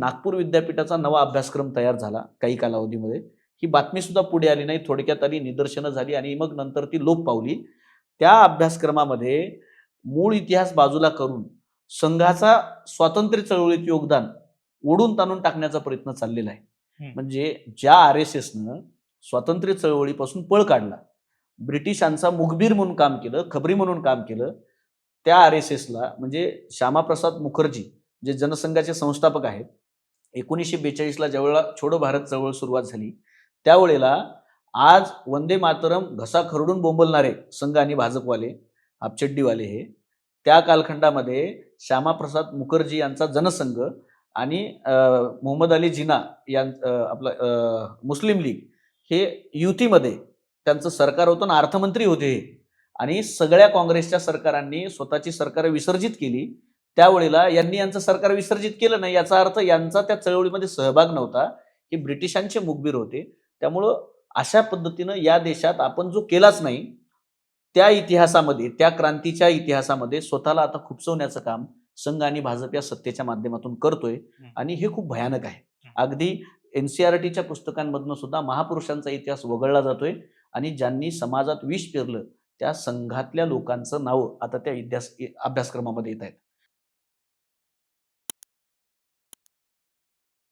नागपूर विद्यापीठाचा नवा अभ्यासक्रम तयार झाला काही कालावधीमध्ये. ही बातमी सुद्धा पुढे आली नाही, थोडक्यात आली, निदर्शनं झाली आणि मग नंतर ती लोप पावली. त्या अभ्यासक्रमामध्ये मूळ इतिहास बाजूला करून संघाचा स्वातंत्र्य चळवळीत योगदान ओढून ताणून टाकण्याचा प्रयत्न चाललेला आहे. म्हणजे ज्या RSSनं स्वातंत्र्य चळवळीपासून पळ काढला, ब्रिटिशांचा मुखबिर म्हणून काम केलं, खबरी म्हणून काम केलं, त्या RSSला म्हणजे श्यामाप्रसाद मुखर्जी जे जनसंघाचे संस्थापक आहेत, 1942ला ज्यावेळेला छोडो भारत चळवळ सुरुवात झाली, त्यावेळेला आज वंदे मातरम घसा खरडून बोंबलणारे संघ आणि भाजपवाले, हापचड्डीवाले हे, त्या कालखंडामध्ये श्यामाप्रसाद मुखर्जी यांचा जनसंघ आणि मोहम्मद अली जिना आपलं मुस्लिम लीग हे युतीमध्ये त्यांचं सरकार होतं आणि अर्थमंत्री होते हे. आणि सगळ्या काँग्रेसच्या सरकारांनी स्वतःची सरकार विसर्जित केली. त्यावेळेला यांनी यांचं सरकार विसर्जित केलं नाही, याचा अर्थ यांचा त्या चळवळीमध्ये सहभाग नव्हता. हे ब्रिटिशांचे मुखबिर होते. त्यामुळं अशा पद्धतीनं या देशात आपण जो केलाच नाही, त्या इतिहासामध्ये, त्या क्रांतीच्या इतिहासामध्ये स्वतःला आता खुपसवण्याचं काम संघ आणि भाजप या सत्तेच्या माध्यमातून करतोय आणि हे खूप भयानक आहे. अगदी NCERTच्या पुस्तकांमधनं सुद्धा महापुरुषांचा इतिहास वगळला जातोय आणि ज्यांनी समाजात विष पेरलं त्या संघातल्या लोकांचं नाव आता त्या अभ्यासक्रमामध्ये येत आहेत.